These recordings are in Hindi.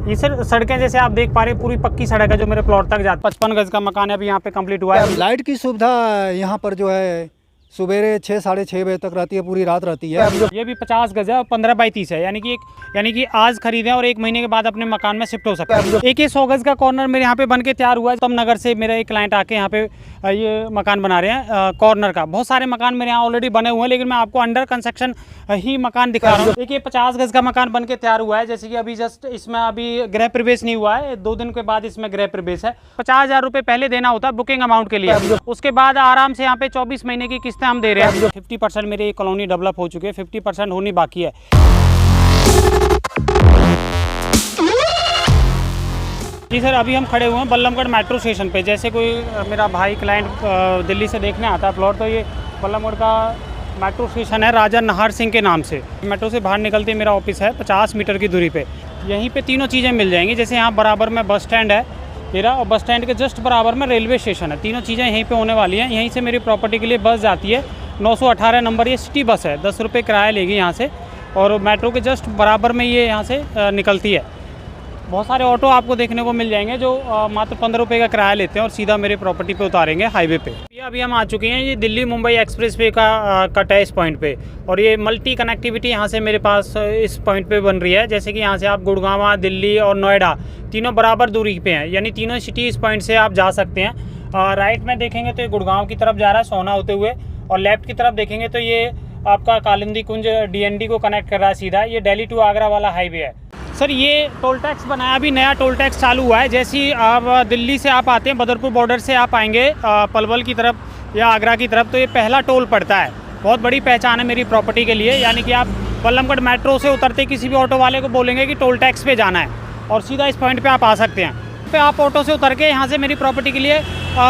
ये सर सड़कें जैसे आप देख पा रहे हैं पूरी पक्की सड़क है जो मेरे प्लॉट तक जाती है। 55 गज का मकान है अभी यहाँ पे कंप्लीट हुआ है। लाइट की सुविधा यहाँ पर जो है सुबेरे 6 साढ़े 6 बजे तक रहती है, पूरी रात रहती है। ये भी 50 गज है और 15 बाई 30 है, यानी कि आज खरीदें और 1 महीने के बाद अपने मकान में शिफ्ट हो सकते हैं। एक ये 100 गज का कॉर्नर मेरे यहाँ पे बन के तैयार हुआ है। उत्तम नगर से मेरा एक क्लाइंट आके यहाँ पे ये मकान बना रहे हैं कॉर्नर का। बहुत सारे मकान मेरे यहाँ ऑलरेडी बने हुए हैं, लेकिन मैं आपको अंडर कंस्ट्रक्शन ही मकान दिखा रहा हूँ। देखिए 50 गज का मकान बन के तैयार हुआ है। जैसे कि अभी जस्ट इसमें अभी गृह प्रवेश नहीं हुआ है, 2 दिन के बाद इसमें गृह प्रवेश है। 50,000 रुपये पहले देना होता है बुकिंग अमाउंट के लिए, उसके बाद आराम से यहाँ पे 24 महीने की किस्तें हम दे रहे हैं। 50% मेरी कॉलोनी डेवलप हो चुकी है, 50% होनी बाकी है। जी सर, अभी हम खड़े हुए हैं बल्लभगढ़ मेट्रो स्टेशन पे। जैसे कोई मेरा भाई क्लाइंट दिल्ली से देखने आता है प्लॉट, तो ये बल्लभगढ़ का मेट्रो स्टेशन है राजा नाहर सिंह के नाम से। मेट्रो से बाहर निकलते मेरा ऑफिस है 50 मीटर की दूरी पे। यहीं पे तीनों चीज़ें मिल जाएंगी। जैसे यहाँ बराबर में बस स्टैंड है मेरा, और बस स्टैंड के जस्ट बराबर में रेलवे स्टेशन है। तीनों चीज़ें यहीं पे होने वाली हैं। यहीं से मेरी प्रॉपर्टी के लिए बस जाती है 918 नंबर, ये सिटी बस है। 10 रुपये किराया लेगी यहाँ से, और मेट्रो के जस्ट बराबर में ये यहाँ से निकलती है। बहुत सारे ऑटो आपको देखने को मिल जाएंगे जो मात्र 15 रुपये का किराया लेते हैं और सीधा मेरे प्रॉपर्टी पे उतारेंगे हाईवे पे। ये अभी हम आ चुके हैं, ये दिल्ली मुंबई एक्सप्रेस वे का कट है इस पॉइंट पे, और ये मल्टी कनेक्टिविटी यहाँ से मेरे पास इस पॉइंट पे बन रही है। जैसे कि यहाँ से आप गुड़गांव, दिल्ली और नोएडा तीनों बराबर दूरी पे हैं, यानी तीनों सिटी इस पॉइंट से आप जा सकते हैं। राइट में देखेंगे तो ये गुड़गांव की तरफ जा रहा है सोना होते हुए, और लेफ्ट की तरफ देखेंगे तो ये आपका कालिंदी कुंज DND को कनेक्ट कर रहा है सीधा। ये दिल्ली टू आगरा वाला हाईवे है। सर ये टोल टैक्स बनाया, अभी नया टोल टैक्स चालू हुआ है। जैसे ही आप दिल्ली से आप आते हैं, बदरपुर बॉर्डर से आप आएंगे पलवल की तरफ या आगरा की तरफ, तो ये पहला टोल पड़ता है। बहुत बड़ी पहचान है मेरी प्रॉपर्टी के लिए। यानी कि आप बल्लभगढ़ मेट्रो से उतरते किसी भी ऑटो वाले को बोलेंगे कि टोल टैक्स पे जाना है, और सीधा इस पॉइंट पे आप आ सकते हैं। पे आप ऑटो से उतर के यहाँ से मेरी प्रॉपर्टी के लिए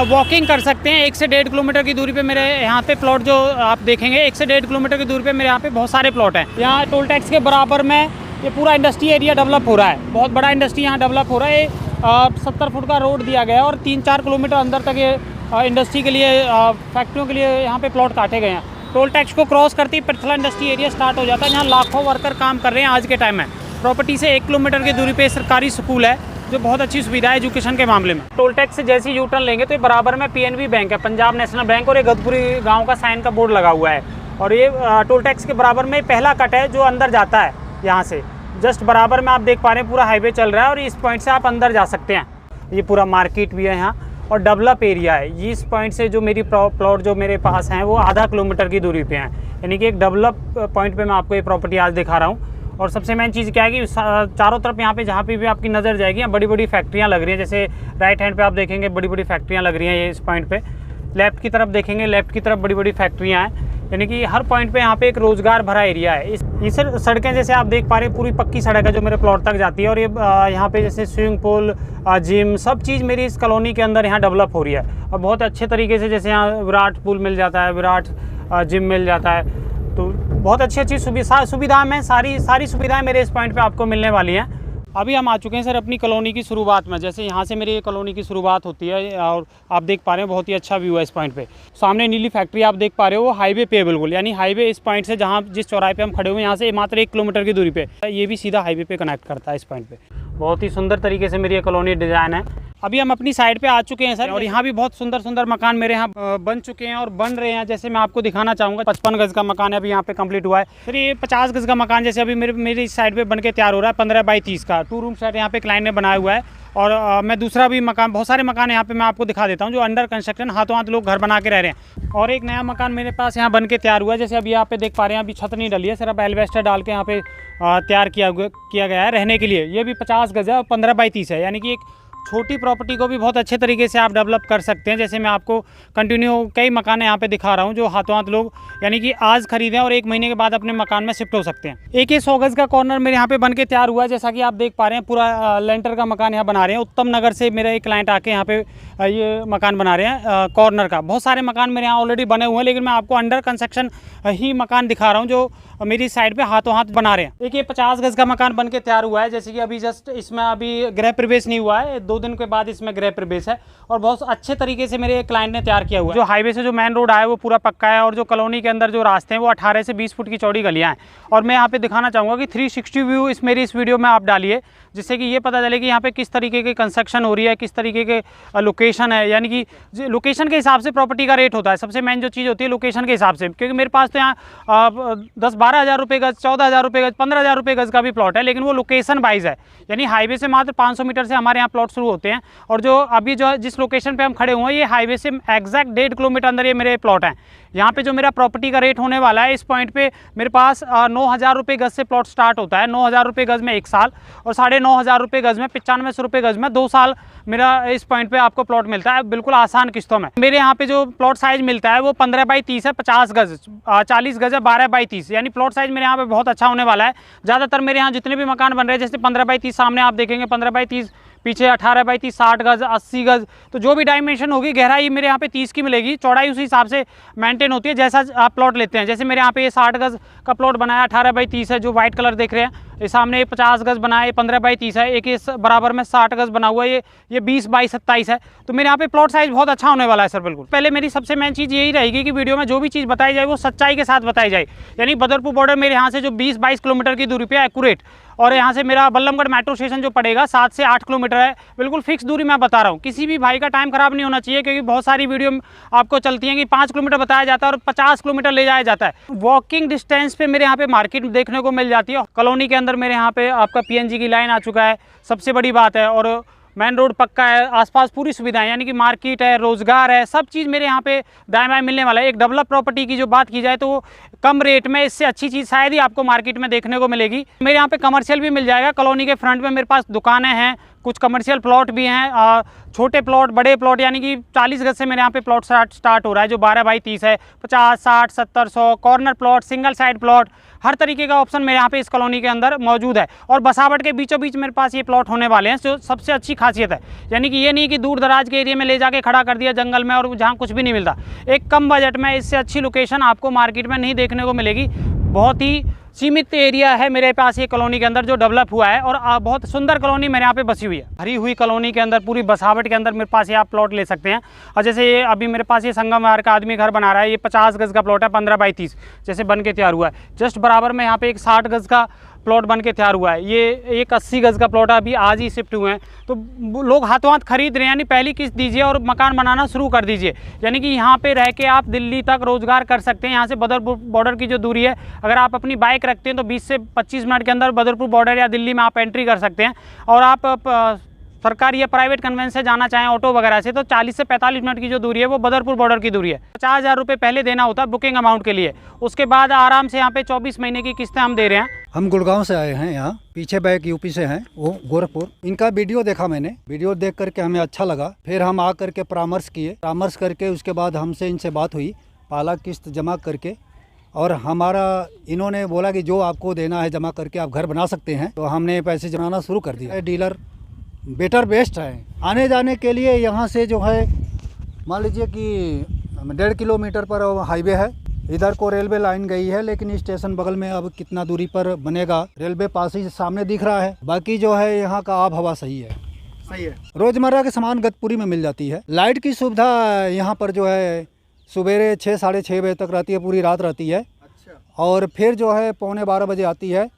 वॉकिंग कर सकते हैं। 1 से 1.5 किलोमीटर की दूरी पे मेरे यहाँ पे प्लॉट जो आप देखेंगे, 1 से 1.5 किलोमीटर की दूरी पे मेरे यहाँ पे बहुत सारे प्लॉट हैं। यहाँ टोल टैक्स के बराबर में ये पूरा इंडस्ट्री एरिया डेवलप हो रहा है। बहुत बड़ा इंडस्ट्री यहाँ डेवलप हो रहा है। 70 फुट का रोड दिया गया है, और 3-4 किलोमीटर अंदर तक ये इंडस्ट्री के लिए, फैक्ट्रियों के लिए यहाँ पे प्लॉट काटे गए हैं। टोल टैक्स को क्रॉस करते ही पिरथला इंडस्ट्री एरिया स्टार्ट हो जाता है, जहाँ लाखों वर्कर काम कर रहे हैं आज के टाइम में। प्रॉपर्टी से 1 किलोमीटर की दूरी पे सरकारी स्कूल है, जो बहुत अच्छी सुविधा है एजुकेशन के मामले में। टोल टैक्स से जैसे ही यू टर्न लेंगे तो ये बराबर में PNB बैंक है, पंजाब नेशनल बैंक, और ये गदपुरी गाँव का साइन का बोर्ड लगा हुआ है। और ये टोल टैक्स के बराबर में पहला कट है जो अंदर जाता है। यहाँ से जस्ट बराबर में आप देख पा रहे हैं पूरा हाईवे चल रहा है, और इस पॉइंट से आप अंदर जा सकते हैं। ये पूरा मार्केट भी है यहाँ, और डेवलप एरिया है। इस पॉइंट से जो मेरी प्लॉट जो मेरे पास हैं वो आधा किलोमीटर की दूरी पे हैं, यानी कि एक डेवलप पॉइंट पे मैं आपको ये प्रॉपर्टी आज दिखा रहा हूँ। और सबसे मेन चीज़ क्या है कि चारों तरफ यहाँ पे जहाँ पे भी आपकी नज़र जाएगी, यहाँ बड़ी बड़ी फैक्ट्रियाँ लग रही हैं। जैसे राइट हैंड पे आप देखेंगे बड़ी बड़ी फैक्ट्रियाँ लग रही हैं ये इस पॉइंट पे। लेफ्ट की तरफ देखेंगे, लेफ्ट की तरफ बड़ी बड़ी फैक्ट्रियाँ हैं, यानी कि हर पॉइंट पे यहाँ पे एक रोज़गार भरा एरिया है। ये सर सड़कें जैसे आप देख पा रहे हैं पूरी पक्की सड़क है जो मेरे प्लॉट तक जाती है, और ये यहाँ पे जैसे स्विमिंग पूल, जिम, सब चीज़ मेरी इस कॉलोनी के अंदर यहाँ डेवलप हो रही है। और बहुत अच्छे तरीके से, जैसे यहाँ विराट पूल मिल जाता है, विराट जिम मिल जाता है, तो बहुत अच्छी सुविधा में सारी सुविधाएं मेरे इस पॉइंट पे आपको मिलने वाली हैं। अभी हम आ चुके हैं सर अपनी कॉलोनी की शुरुआत में। जैसे यहाँ से मेरी कॉलोनी की शुरुआत होती है, और आप देख पा रहे हैं बहुत ही अच्छा व्यू है इस पॉइंट पे। सामने नीली फैक्ट्री आप देख पा रहे हो, वो हाईवे पे है बिल्कुल, यानी हाईवे इस पॉइंट से जहाँ जिस चौराहे पे हम खड़े हुए हैं यहाँ से मात्र 1 किलोमीटर की दूरी पे, ये भी सीधा हाईवे पे कनेक्ट करता है इस पॉइंट पे। बहुत ही सुंदर तरीके से मेरी ये कॉलोनी डिज़ाइन है। अभी हम अपनी साइड पे आ चुके हैं सर, और यहाँ भी बहुत सुंदर सुंदर मकान मेरे यहाँ बन चुके हैं और बन रहे हैं। जैसे मैं आपको दिखाना चाहूँगा, 55 गज का मकान है अभी यहाँ पे कंप्लीट हुआ है। फिर ये 50 गज का मकान जैसे अभी मेरी साइड पे बन के तैयार हो रहा है, 15 बाई 30 का 2 रूम सेट यहाँ पे क्लाइंट ने बनाया हुआ है। और मैं दूसरा भी मकान, बहुत सारे मकान यहाँ पे मैं आपको दिखा देता हूँ जो अंडर कंस्ट्रक्शन, हाथों हाथ लोग घर बना के रह रहे हैं। और एक नया मकान मेरे पास यहाँ बन के तैयार हुआ है। जैसे अभी यहाँ पे देख पा रहे हैं, अभी छत नहीं डली है, सिर्फ एल्वेस्टर डाल के यहाँ पे तैयार किया गया है रहने के लिए। ये भी 50 गज है और 15 बाई 30 है, यानी कि एक छोटी प्रॉपर्टी को भी बहुत अच्छे तरीके से आप डेवलप कर सकते हैं। जैसे मैं आपको कंटिन्यू कई मकान यहाँ पे दिखा रहा हूँ जो हाथों हाथ लोग, यानी कि आज खरीदें और 1 महीने के बाद अपने मकान में शिफ्ट हो सकते हैं। एक ये 100 गज का कॉर्नर मेरे यहाँ पे बन के तैयार हुआ है। जैसा कि आप देख पा रहे हैं, पूरा लेंटर का मकान यहाँ बना रहे हैं। उत्तम नगर से मेरा एक क्लाइंट आके यहाँ पे ये मकान बना रहे हैं कॉर्नर का। बहुत सारे मकान मेरे यहाँ ऑलरेडी बने हुए हैं, लेकिन मैं आपको अंडर कंस्ट्रक्शन ही मकान दिखा रहा हूँ जो और मेरी साइड पे हाथों हाथ बना रहे हैं। एक ये 50 गज का मकान बन के तैयार हुआ है, जैसे कि अभी जस्ट इसमें अभी गृह प्रवेश नहीं हुआ है, 2 दिन के बाद इसमें गृह प्रवेश है और बहुत अच्छे तरीके से मेरे क्लाइंट ने तैयार किया हुआ है। जो हाईवे से जो मेन रोड आया है वो पूरा पक्का है और जो कॉलोनी के अंदर जो रास्ते हैं वो 18 से 20 फुट की चौड़ी गलियाँ हैं। और मैं यहाँ पे दिखाना चाहूँगा कि 360 व्यू मेरी इस वीडियो में आप डालिए, जिससे कि ये पता चले कि यहाँ पे किस तरीके की कंस्ट्रक्शन हो रही है, किस तरीके के लोकेशन है। यानी कि लोकेशन के हिसाब से प्रॉपर्टी का रेट होता है। सबसे मेन जो चीज़ होती है लोकेशन के हिसाब से, क्योंकि मेरे पास तो यहाँ 10-12 हज़ार रुपये गज, 14 हज़ार रुपये गज, 15 हज़ार रुपये गज का भी प्लॉट है, लेकिन वो लोकेशन वाइज है। यानी हाईवे से मात्र 500 मीटर से हमारे यहाँ प्लॉट शुरू होते हैं और जो अभी जो जिस लोकेशन पे हम खड़े हुए हैं ये हाईवे से एग्जैक्ट 1.5 किलोमीटर अंदर ये मेरे प्लॉट हैं। यहाँ पे जो मेरा प्रॉपर्टी का रेट होने वाला है, इस पॉइंट पे मेरे पास 9,000 रुपये गज से प्लॉट स्टार्ट होता है। 9,000 रुपये गज में 1 साल और 9,500 रुपये गज में 9500 रुपये गज में 2 साल मेरा इस पॉइंट पे आपको प्लॉट मिलता है, बिल्कुल आसान किस्तों में। मेरे यहाँ पे जो प्लॉट साइज मिलता है वो 15 बाई 30 है, 50 गज, 40 गज है, 12 बाई 30। यानी प्लॉट साइज मेरे यहाँ पे बहुत अच्छा होने वाला है। ज़्यादातर मेरे यहाँ जितने भी मकान बन रहे हैं, जैसे 15 बाई 30 सामने आप देखेंगे, 15 बाई 30 पीछे 18 बाई 30, 60 गज, 80 गज, तो जो भी डायमेंशन होगी गहराई मेरे यहाँ पे 30 की मिलेगी, चौड़ाई उसी हिसाब से मेंटेन होती है जैसा आप प्लॉट लेते हैं। जैसे मेरे यहाँ पे ये 60 गज का प्लॉट बनाया, 18 बाई 30 है, जो व्हाइट कलर देख रहे हैं। ये सामने 50 गज बनाया, ये 15 बाई 30 है। एक ये बराबर में 60 गज बना हुआ है, ये 20 बाई 27 है। तो मेरे यहाँ पे प्लॉट साइज बहुत अच्छा होने वाला है सर। बिल्कुल पहले मेरी सबसे मेन चीज़ यही रहेगी कि वीडियो में जो भी चीज़ बताई जाए वो सच्चाई के साथ बताई जाए। यानी बदरपुर बॉर्डर मेरे यहाँ से जो 20-22 किलोमीटर की दूरी पे एक्यूरेट, और यहाँ से मेरा बल्लमगढ़ मेट्रो स्टेशन जो पड़ेगा 7 से 8 किलोमीटर है। बिल्कुल फिक्स दूरी मैं बता रहा हूँ। किसी भी भाई का टाइम खराब नहीं होना चाहिए, क्योंकि बहुत सारी वीडियो आपको चलती हैं कि 5 किलोमीटर बताया जाता है और 50 किलोमीटर ले जाया जाता है। वॉकिंग डिस्टेंस पे मेरे यहाँ पे मार्केट देखने को मिल जाती है। कॉलोनी के अंदर मेरे यहाँ पे आपका PNG की लाइन आ चुका है, सबसे बड़ी बात है। और मेन रोड पक्का है, आसपास पूरी सुविधाएं, यानी कि मार्केट है, रोजगार है, सब चीज़ मेरे यहाँ पे दाएं बाएं मिलने वाला है। एक डेवलप प्रॉपर्टी की जो बात की जाए तो वो कम रेट में, इससे अच्छी चीज़ शायद ही आपको मार्केट में देखने को मिलेगी। मेरे यहाँ पे कमर्शियल भी मिल जाएगा। कॉलोनी के फ्रंट में मेरे पास दुकानें हैं, कुछ कमर्शियल प्लॉट भी हैं, छोटे प्लॉट, बड़े प्लॉट, यानी कि 40 गज से मेरे यहाँ पे प्लॉट स्टार्ट हो रहा है, जो 12 बाई 30 है, 50, 60, 70, 100, corner plot, single side plot, हर तरीके का ऑप्शन मेरे यहाँ पे इस कॉलोनी के अंदर मौजूद है। और बसावट के बीचों बीच मेरे पास ये प्लॉट होने वाले हैं, जो सबसे अच्छी खासियत है। यानी कि ये नहीं कि दूर दराज के एरिया में ले जाके खड़ा कर दिया जंगल में और जहाँ कुछ भी नहीं मिलता। एक कम बजट में इससे अच्छी लोकेशन आपको मार्केट में नहीं देखने को मिलेगी। बहुत ही सीमित एरिया है मेरे पास ये कॉलोनी के अंदर जो डेवलप हुआ है, और बहुत सुंदर कॉलोनी मेरे यहाँ पे बसी हुई है। भरी हुई कॉलोनी के अंदर, पूरी बसावट के अंदर मेरे पास ये आप प्लॉट ले सकते हैं। और जैसे ये अभी मेरे पास ये संगम विहार का आदमी घर बना रहा है, ये 50 गज का प्लॉट है, 15 बाई 30 जैसे बन के तैयार हुआ है। जस्ट बराबर में यहाँ पे एक 60 गज का प्लॉट बन के तैयार हुआ है। ये एक 80 गज का प्लॉट है, अभी आज ही शिफ्ट हुए हैं। तो लोग हाथों हाथ खरीद रहे हैं, यानी पहली किस्त दीजिए और मकान बनाना शुरू कर दीजिए। यानी कि यहाँ पे रह के आप दिल्ली तक रोजगार कर सकते हैं। यहाँ से बदरपुर बॉर्डर की जो दूरी है, अगर आप अपनी बाइक रखते हैं तो 20 से 25 मिनट के अंदर बदरपुर बॉर्डर या दिल्ली में आप एंट्री कर सकते हैं। और आप सरकारी या प्राइवेट कन्वेंस से जाना चाहें ऑटो वगैरह से, तो 40 से 45 मिनट की जो दूरी है वो बदरपुर बॉर्डर की दूरी है। 50,000 रुपये पहले देना होता है बुकिंग अमाउंट के लिए, उसके बाद आराम से यहाँ पे 24 महीने की किस्तें हम दे रहे हैं। हम गुड़गांव से आए हैं, यहाँ पीछे बैक यूपी से हैं, वो गोरखपुर। इनका वीडियो देखा मैंने, वीडियो देख करके हमें अच्छा लगा। फिर हम आ करके परामर्श किए, परामर्श करके उसके बाद हमसे इनसे बात हुई, पहला किस्त जमा करके, और हमारा इन्होंने बोला कि जो आपको देना है जमा करके आप घर बना सकते हैं। तो हमने पैसे जमाना शुरू कर दिया। डीलर बेटर बेस्ट है आने जाने के लिए। यहाँ से जो है मान लीजिए कि 1.5 किलोमीटर पर हाईवे है, इधर को रेलवे लाइन गई है, लेकिन स्टेशन बगल में अब कितना दूरी पर बनेगा, रेलवे पास ही सामने दिख रहा है। बाकी जो है यहाँ का आब हवा सही है, रोजमर्रा के सामान गतपुरी में मिल जाती है। लाइट की सुविधा यहाँ पर जो है सवेरे 6 साढ़े 6 बजे तक रहती है, पूरी रात रहती है। और फिर जो है 11:45 बजे आती है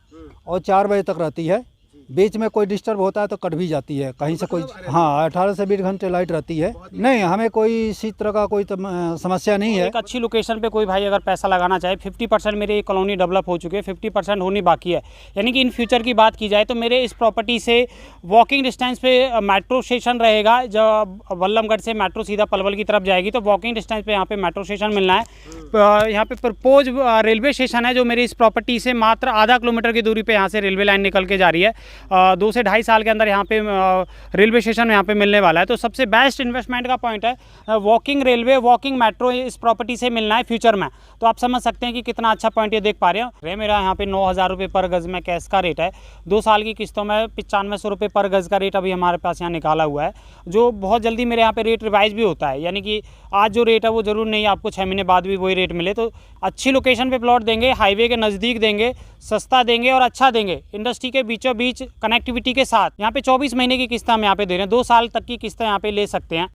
और 4 बजे तक रहती है। बीच में कोई डिस्टर्ब होता है तो कट भी जाती है कहीं से कोई। हाँ, 18 से 20 घंटे लाइट रहती है। नहीं, हमें कोई इसी तरह का कोई समस्या नहीं है। एक अच्छी लोकेशन पे कोई भाई अगर पैसा लगाना चाहे, 50% मेरे ये कॉलोनी डेवलप हो चुके हैं, 50% होनी बाकी है। यानी कि इन फ्यूचर की बात की जाए तो मेरे इस प्रॉपर्टी से वॉकिंग डिस्टेंस पे मेट्रो स्टेशन रहेगा। जब बल्लमगढ़ से मेट्रो सीधा पलवल की तरफ जाएगी तो वॉकिंग डिस्टेंस पे यहाँ पे मेट्रो स्टेशन मिलना है। यहाँ पे प्रपोज रेलवे स्टेशन है जो मेरी इस प्रॉपर्टी से मात्र आधा किलोमीटर की दूरी पे यहाँ से रेलवे लाइन निकल के जा रही है। 2 से ढाई साल के अंदर यहाँ पे रेलवे स्टेशन यहाँ पे मिलने वाला है। तो सबसे बेस्ट इन्वेस्टमेंट का पॉइंट है वॉकिंग रेलवे, वॉकिंग मेट्रो इस प्रॉपर्टी से मिलना है फ्यूचर में। तो आप समझ सकते हैं कि कितना अच्छा पॉइंट ये देख पा रहे हैं। मेरा यहाँ पे 9,000 रुपये पर गज़ में कैश का रेट है। 2 साल की किस्तों में 9500 रुपये पर गज़ का रेट अभी हमारे पास यहाँ निकाला हुआ है, जो बहुत जल्दी मेरे यहाँ पे रेट रिवाइज भी होता है। यानी कि आज जो रेट है वो ज़रूर नहीं आपको 6 महीने बाद भी वही रेट मिले। तो अच्छी लोकेशन पे प्लॉट देंगे, हाईवे के नज़दीक देंगे, सस्ता देंगे और अच्छा देंगे, इंडस्ट्री के बीचों बीच कनेक्टिविटी के साथ। यहाँ पे 24 महीने की किस्त हम यहाँ पे दे रहे हैं, 2 साल तक की किस्त यहाँ पे ले सकते हैं।